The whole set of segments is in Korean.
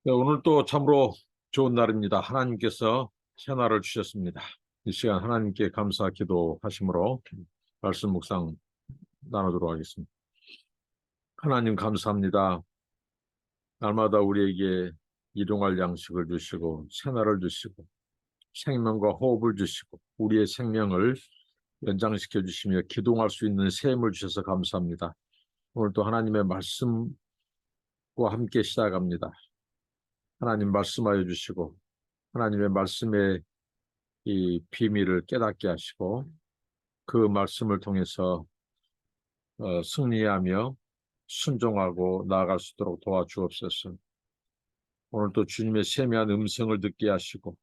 네, 오늘 또 참으로 좋은 날입니다. 하나님께서 새날을 주셨습니다. 이 시간 하나님께 감사 기도하심으로 말씀 묵상 나누도록 하겠습니다. 하나님 감사합니다. 날마다 우리에게 일용할 양식을 주시고 새날을 주시고 생명과 호흡을 주시고 우리의 생명을 연장시켜 주시며 기동할 수 있는 새 힘을 주셔서 감사합니다. 오늘도 하나님의 말씀과 함께 시작합니다. 하나님 말씀하여 주시고 하나님의 말씀에 이 비밀을 깨닫게 하시고 그 말씀을 통해서 승리하며 순종하고 나아갈 수 있도록 도와주옵소서. 오늘도 주님의 세미한 음성을 듣게 하시고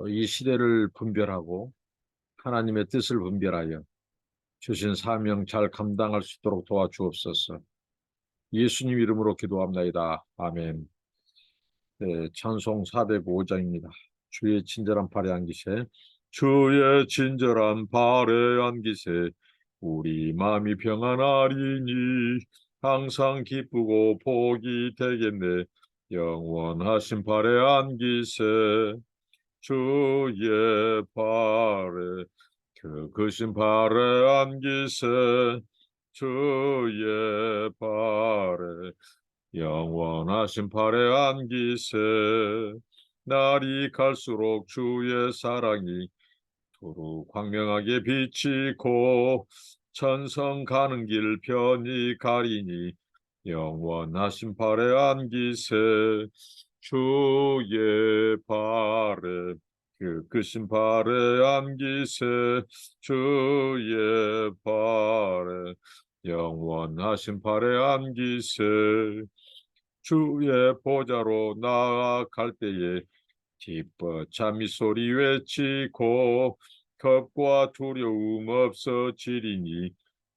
이 시대를 분별하고 하나님의 뜻을 분별하여 주신 사명 잘 감당할 수 있도록 도와주옵소서. 예수님 이름으로 기도합나이다. 아멘. 네, 찬송 405장입니다. 주의 친절한 발에 안기세, 주의 친절한 발에 안기세, 우리 마음이 평안하리니 항상 기쁘고 복이 되겠네. 영원하신 발에 안기세, 주의 발에 크신 발에 안기세, 주의 발에 영원하신 발에 안기세. 날이 갈수록 주의 사랑이 두루 광명하게 비치고 천성 가는 길 편히 가리니 영원하신 발에 안기세. 주의 발에 크신 발에 안기세, 주의 발에 영원하신 발에 안기세. 주의 보좌로 나아갈 때에 기뻐 참이 소리 외치고 겁과 두려움 없어지리니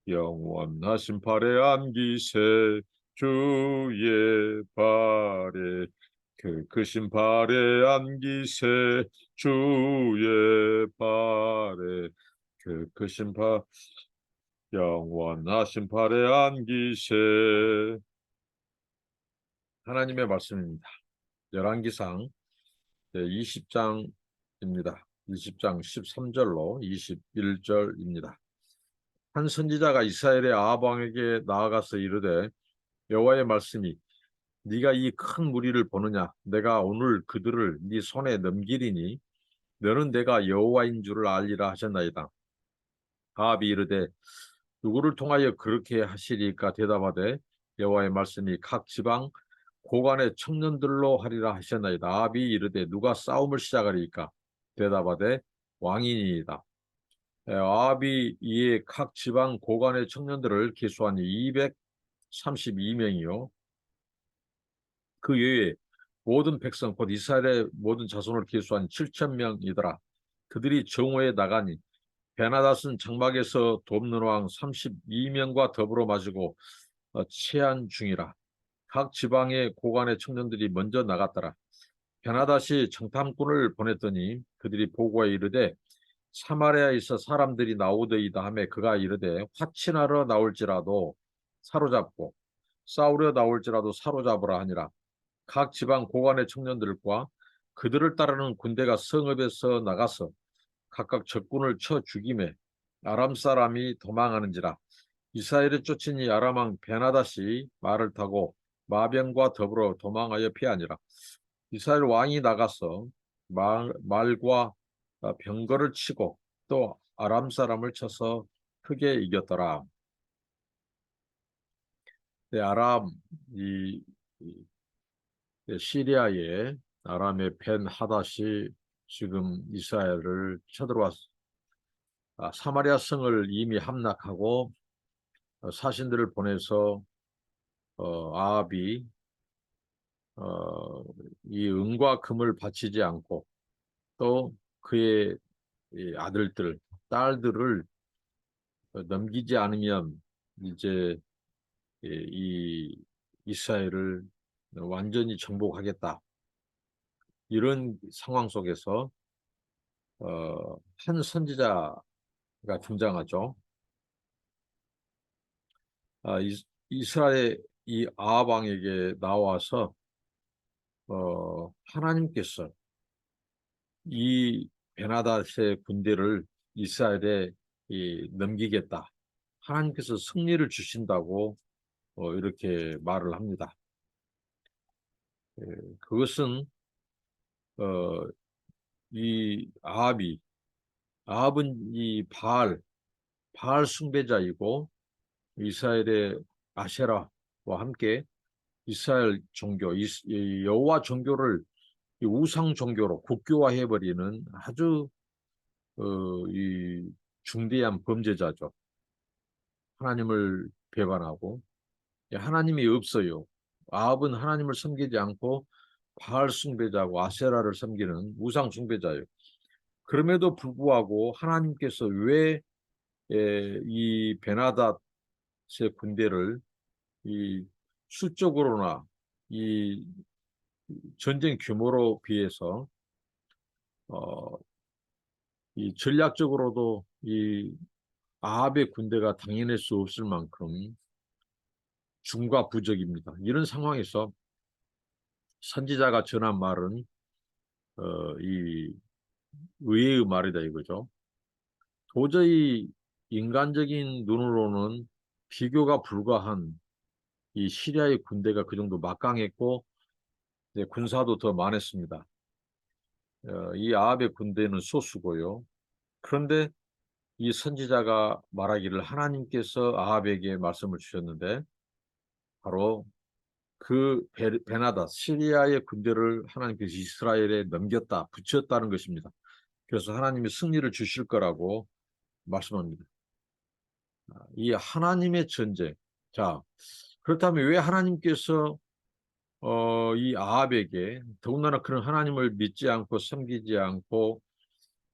영원하신 발에 안기세. 주의 발에 크신 발에 안기세, 주의 발에 크신 발 영원하신 발에 안기세. 하나님의 말씀입니다. 열왕기상 20장입니다. 20장 13절로 21절입니다. 한 선지자가 이스라엘의 아합 왕에게 나아가서 이르되 여호와의 말씀이 네가 이 큰 무리를 보느냐? 내가 오늘 그들을 네 손에 넘기리니 너는 내가 여호와인 줄을 알리라 하셨나이다. 아합이 이르되 누구를 통하여 그렇게 하시리까? 대답하되 여호와의 말씀이 각 지방 고관의 청년들로 하리라 하셨나이다. 아합이 이르되 누가 싸움을 시작하리까? 대답하되 왕이니이다. 아합이 이에 각 지방 고관의 청년들을 계수하니 232명이요 그 외에 모든 백성 곧 이스라엘의 모든 자손을 계수한 7,000명이더라. 그들이 정오에 나가니 베나닷은 장막에서 돕는 왕 32명과 더불어 마시고 체한 중이라. 각 지방의 고관의 청년들이 먼저 나갔더라. 베나닷이 정탐꾼을 보냈더니 그들이 보고에 이르되 사마리아에서 사람들이 나오더이다 하매 그가 이르되 화친하러 나올지라도 사로잡고 싸우려 나올지라도 사로잡으라 하니라. 각 지방 고관의 청년들과 그들을 따르는 군대가 성읍에서 나가서 각각 적군을 쳐 죽이매 아람 사람이 도망하는지라. 이스라엘을 쫓은 이 아람 왕 베나닷이 말을 타고 마병과 더불어 도망하여 피하니라. 이스라엘 왕이 나가서 말과 병거를 치고 또 아람 사람을 쳐서 크게 이겼더라. 네, 아람 이 시리아의 아람의 벤 하닷이 지금 이스라엘을 쳐들어왔어. 사마리아 성을 이미 함락하고 사신들을 보내서 아합이 이 은과 금을 바치지 않고 또 그의 이 아들들, 딸들을 넘기지 않으면 이제 이 이스라엘을 완전히 정복하겠다. 이런 상황 속에서 한 선지자가 등장하죠. 이스라엘 이 아합 왕에게 나와서 하나님께서 이 베나닷의 군대를 이스라엘에 넘기겠다. 하나님께서 승리를 주신다고 이렇게 말을 합니다. 예, 그것은 어, 이 아합은 이 바알 숭배자이고 이스라엘의 아세라와 함께 이스라엘 종교, 이 여호와 종교를 이 우상 종교로 국교화해버리는 아주 이 중대한 범죄자죠. 하나님을 배반하고 하나님이 없어요. 아합은 하나님을 섬기지 않고 바알 숭배자고 아세라를 섬기는 우상 숭배자예요. 그럼에도 불구하고 하나님께서 왜 이 베나닷의 군대를 이 수적으로나 이 전쟁 규모로 비해서 어, 이 전략적으로도 이 아합의 군대가 당해낼 수 없을 만큼 중과부적입니다. 이런 상황에서 선지자가 전한 말은 이 의외의 말이다 이거죠. 도저히 인간적인 눈으로는 비교가 불가한 이 시리아의 군대가 그 정도 막강했고 군사도 더 많았습니다. 이 아합의 군대는 소수고요. 그런데 이 선지자가 말하기를 하나님께서 아합에게 말씀을 주셨는데 바로 그 베나다 시리아의 군대를 하나님께서 이스라엘에 넘겼다, 붙였다는 것입니다. 그래서 하나님이 승리를 주실 거라고 말씀합니다. 이 하나님의 전쟁. 자, 그렇다면 왜 하나님께서 이 아합에게 더군다나 그런 하나님을 믿지 않고 섬기지 않고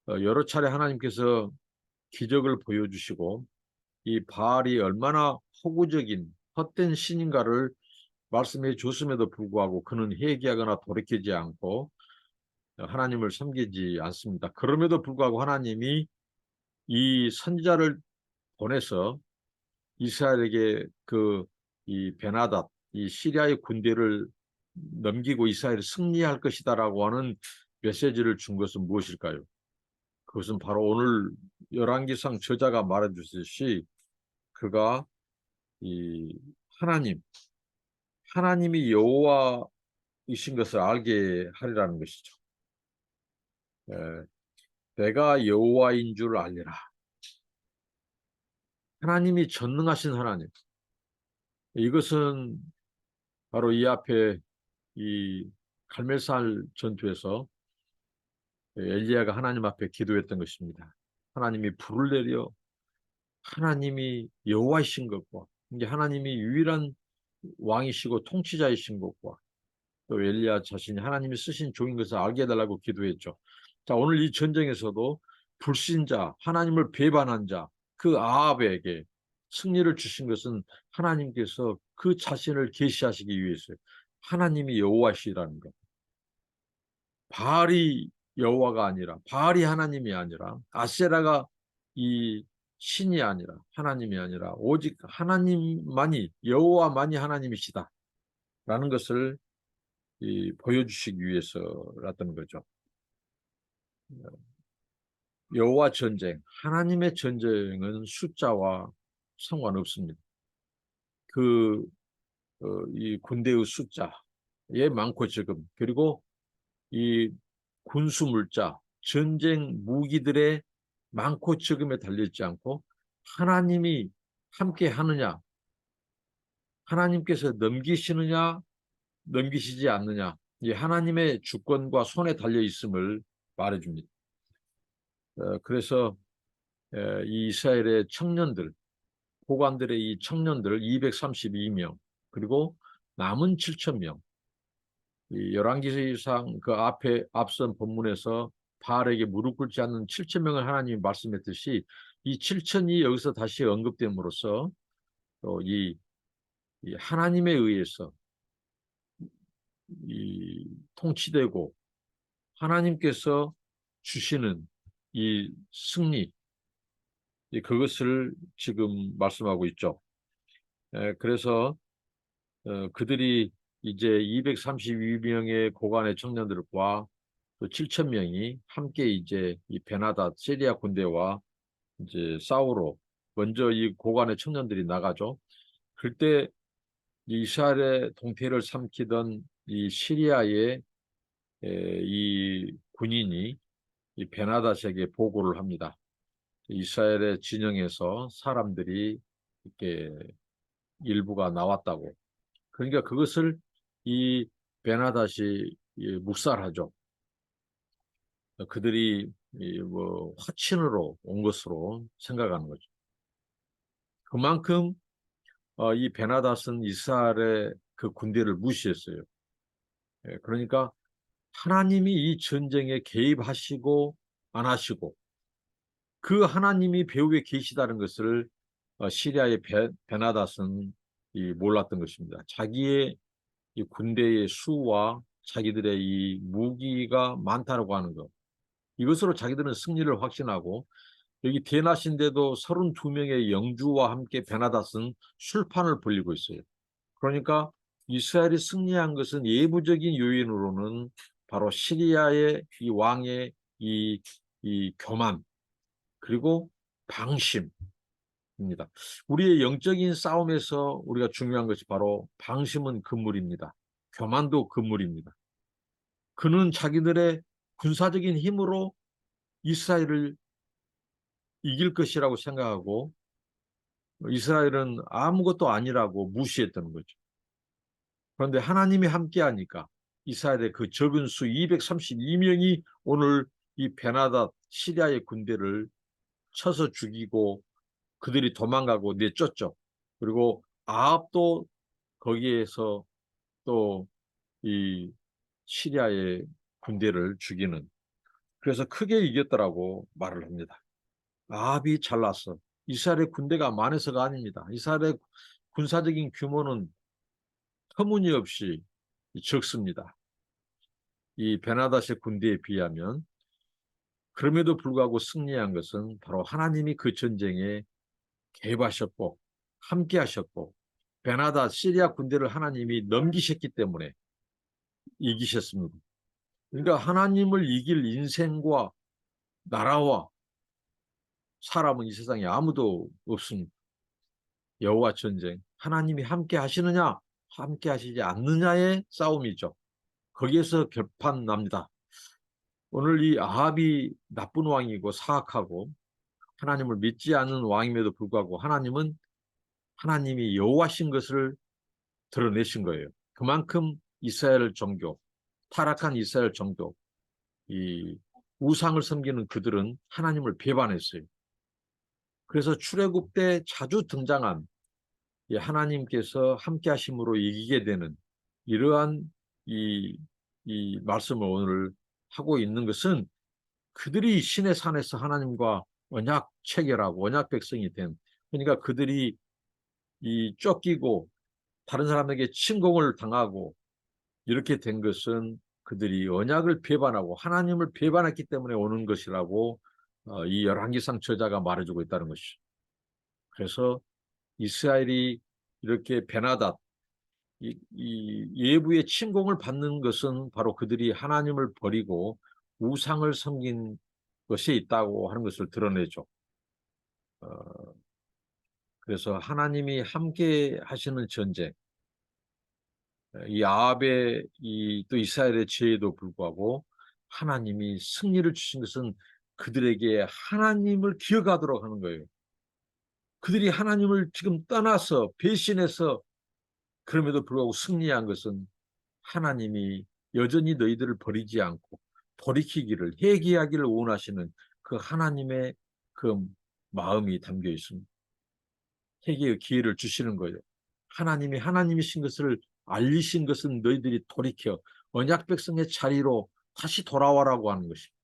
여러 차례 하나님께서 기적을 보여주시고 이 바알이 얼마나 허구적인 헛된 신인가를 말씀해 줬음에도 불구하고 그는 회개하거나 돌이키지 않고 하나님을 섬기지 않습니다. 그럼에도 불구하고 하나님이 이 선지자를 보내서 이스라엘에게 이 베나닷, 이 시리아의 군대를 넘기고 이스라엘이 승리할 것이다라고 하는 메시지를 준 것은 무엇일까요? 그것은 바로 오늘 열왕기상 저자가 말해주듯이 그가 이 하나님이 여호와이신 것을 알게 하리라는 것이죠. 예, 내가 여호와인 줄 알리라. 하나님이 전능하신 하나님. 이것은 바로 이 앞에 이 갈멜살 전투에서 엘리야가 하나님 앞에 기도했던 것입니다. 하나님이 불을 내려 하나님이 여호와이신 것과 이게 하나님이 유일한 왕이시고 통치자이신 것과 또 엘리야 자신이 하나님이 쓰신 종인 것을 알게 해달라고 기도했죠. 자, 오늘 이 전쟁에서도 불신자, 하나님을 배반한 자, 그 아합에게 승리를 주신 것은 하나님께서 그 자신을 계시하시기 위해서요. 하나님이 여호와시라는 것. 바알이 여호와가 아니라, 바알이 하나님이 아니라, 아세라가 이 신이 아니라, 하나님이 아니라, 오직 하나님만이, 여호와만이 하나님이시다. 라는 것을 보여주시기 위해서라던 거죠. 여호와 전쟁, 하나님의 전쟁은 숫자와 상관없습니다. 이 군대의 숫자에 많고 적음, 그리고 이 군수 물자, 전쟁 무기들의 많고 적음에 달려있지 않고 하나님이 함께 하느냐, 하나님께서 넘기시느냐, 넘기시지 않느냐, 이 하나님의 주권과 손에 달려 있음을 말해줍니다. 그래서 이 이스라엘의 청년들, 고관들의 이 청년들 232명, 그리고 남은 7,000명, 이 열왕기상 그 앞에 앞선 본문에서 바알에게 무릎 꿇지 않는 7,000명을 하나님이 말씀했듯이 이 7,000이 여기서 다시 언급됨으로써 또 이 하나님에 의해서 이 통치되고 하나님께서 주시는 이 승리, 그것을 지금 말씀하고 있죠. 그래서 그들이 이제 232명의 고관의 청년들과 또 7천 명이 함께 이제 이 베나다 시리아 군대와 이제 싸우러 먼저 이 고관의 청년들이 나가죠. 그때 이 이스라엘의 동태를 삼키던 이 시리아의 이 군인이 이 베나다에게 보고를 합니다. 이스라엘의 진영에서 사람들이 이렇게 일부가 나왔다고. 그러니까 그것을 이 베나다시 묵살하죠. 그들이 뭐 화친으로 온 것으로 생각하는 거죠. 그만큼 이 베나닷은 이스라엘의 그 군대를 무시했어요. 그러니까 하나님이 이 전쟁에 개입하시고 안 하시고 그 하나님이 배후에 계시다는 것을 시리아의 베나닷은 몰랐던 것입니다. 자기의 이 군대의 수와 자기들의 이 무기가 많다고 하는 것. 이것으로 자기들은 승리를 확신하고 여기 대낮인데도 32명의 영주와 함께 베나닷은 술판을 벌리고 있어요. 그러니까 이스라엘이 승리한 것은 예부적인 요인으로는 바로 시리아의 이 왕의 이 교만 그리고 방심입니다. 우리의 영적인 싸움에서 우리가 중요한 것이 바로 방심은 금물입니다. 교만도 금물입니다. 그는 자기들의 군사적인 힘으로 이스라엘을 이길 것이라고 생각하고 이스라엘은 아무것도 아니라고 무시했던 거죠. 그런데 하나님이 함께하니까 이스라엘의 그 적은 수 232명이 오늘 이 베나닷 시리아의 군대를 쳐서 죽이고 그들이 도망가고 내쫓죠. 그리고 아합도 거기에서 또 이 시리아의 군대를 죽이는 그래서 크게 이겼더라고 말을 합니다. 아합이 잘났어. 이스라엘의 군대가 많아서가 아닙니다. 이스라엘의 군사적인 규모는 터무니없이 적습니다. 이 베나닷의 군대에 비하면 그럼에도 불구하고 승리한 것은 바로 하나님이 그 전쟁에 개입하셨고 함께 하셨고 베나닷 시리아 군대를 하나님이 넘기셨기 때문에 이기셨습니다. 그러니까 하나님을 이길 인생과 나라와 사람은 이 세상에 아무도 없습니다. 여호와 전쟁 하나님이 함께 하시느냐 함께 하시지 않느냐의 싸움이죠. 거기에서 결판 납니다. 오늘 이 아합이 나쁜 왕이고 사악하고 하나님을 믿지 않는 왕임에도 불구하고 하나님은 하나님이 여호와신 것을 드러내신 거예요. 그만큼 이스라엘 종교, 타락한 이스라엘 종교, 이 우상을 섬기는 그들은 하나님을 배반했어요. 그래서 출애굽 때 자주 등장한 하나님께서 함께 하심으로 이기게 되는 이러한 이 말씀을 오늘 하고 있는 것은 그들이 신의 산에서 하나님과 언약 체결하고 언약 백성이 된 그러니까 그들이 쫓기고 다른 사람에게 침공을 당하고 이렇게 된 것은 그들이 언약을 배반하고 하나님을 배반했기 때문에 오는 것이라고 이 열왕기상 저자가 말해주고 있다는 것이죠. 그래서 이스라엘이 이렇게 베나닷 이 예부의 침공을 받는 것은 바로 그들이 하나님을 버리고 우상을 섬긴 것이 있다고 하는 것을 드러내죠. 그래서 하나님이 함께 하시는 전쟁, 이 아합의 또 이스라엘의 죄에도 불구하고 하나님이 승리를 주신 것은 그들에게 하나님을 기억하도록 하는 거예요. 그들이 하나님을 지금 떠나서 배신해서 그럼에도 불구하고 승리한 것은 하나님이 여전히 너희들을 버리지 않고 돌이키기를 회개하기를 원하시는 그 하나님의 그 마음이 담겨 있습니다. 회개의 기회를 주시는 거예요. 하나님이 하나님이신 것을 알리신 것은 너희들이 돌이켜 언약 백성의 자리로 다시 돌아와라고 하는 것입니다.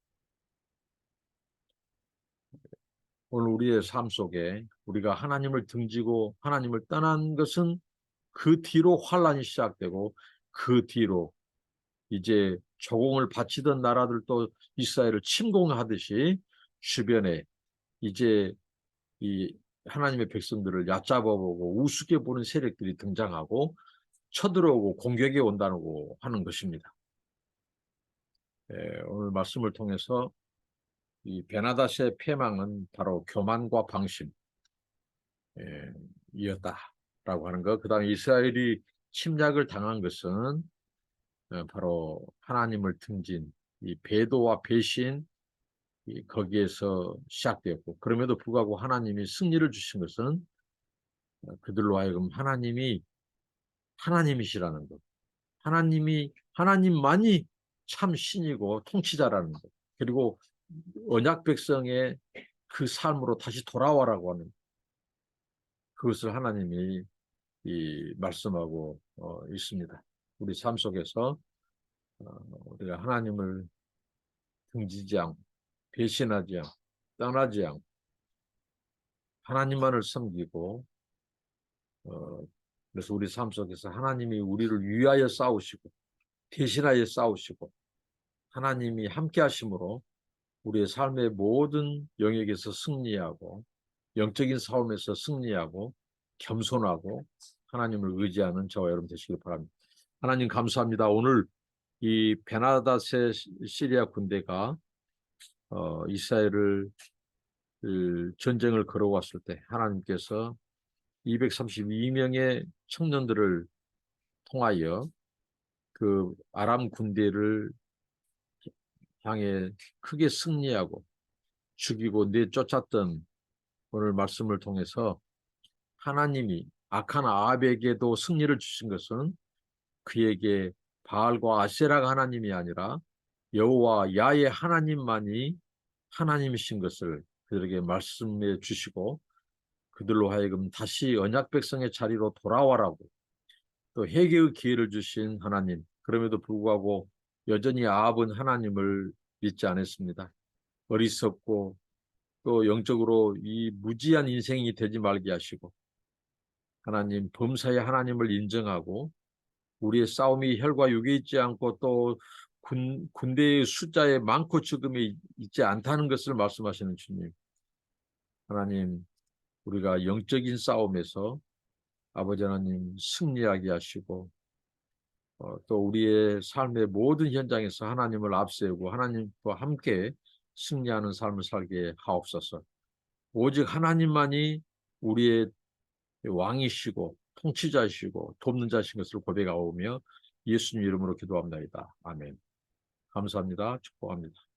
오늘 우리의 삶 속에 우리가 하나님을 등지고 하나님을 떠난 것은 그 뒤로 환란이 시작되고 그 뒤로 이제 조공을 바치던 나라들도 이스라엘을 침공하듯이 주변에 이제 이 하나님의 백성들을 얕잡아보고 우습게 보는 세력들이 등장하고 쳐들어오고 공격에 온다고 하는 것입니다. 오늘 말씀을 통해서 이 베나닷의 패망은 바로 교만과 방심, 이었다라고 하는 것. 그 다음에 이스라엘이 침략을 당한 것은 바로 하나님을 등진 이 배도와 배신, 거기에서 시작되었고, 그럼에도 불구하고 하나님이 승리를 주신 것은 그들로 하여금 하나님이시라는 것. 하나님만이 참 신이고 통치자라는 것. 그리고 언약 백성의 그 삶으로 다시 돌아와라고 하는 그것을 하나님이 말씀하고 있습니다. 우리 삶 속에서 우리가 하나님을 등지지 않고 배신하지 않고 떠나지 않고 하나님만을 섬기고 그래서 우리 삶 속에서 하나님이 우리를 위하여 싸우시고 대신하여 싸우시고 하나님이 함께 하심으로 우리의 삶의 모든 영역에서 승리하고 영적인 싸움에서 승리하고 겸손하고 하나님을 의지하는 저와 여러분 되시길 바랍니다. 하나님 감사합니다. 오늘 이 베나닷의 시리아 군대가 이스라엘을 전쟁을 걸어왔을 때 하나님께서 232명의 청년들을 통하여 그 아람 군대를 향해 크게 승리하고 죽이고 내쫓았던 오늘 말씀을 통해서 하나님이 악한 아합에게도 승리를 주신 것은 그에게 바알과 아세라가 하나님이 아니라 여호와 야훼 하나님만이 하나님이신 것을 그들에게 말씀해 주시고 그들로 하여금 다시 언약 백성의 자리로 돌아와라고 또 회개의 기회를 주신 하나님. 그럼에도 불구하고 여전히 아합은 하나님을 믿지 않았습니다. 어리석고 또 영적으로 이 무지한 인생이 되지 말게 하시고 하나님 범사의 하나님을 인정하고 우리의 싸움이 혈과 육에 있지 않고 또 군대의 숫자에 많고 적음에 있지 않다는 것을 말씀하시는 주님. 하나님 우리가 영적인 싸움에서 아버지 하나님 승리하게 하시고 또 우리의 삶의 모든 현장에서 하나님을 앞세우고 하나님과 함께 승리하는 삶을 살게 하옵소서. 오직 하나님만이 우리의 왕이시고 통치자이시고 돕는 자신 것을 고백하오며 예수님 이름으로 기도합니다. 아멘. 감사합니다. 축복합니다.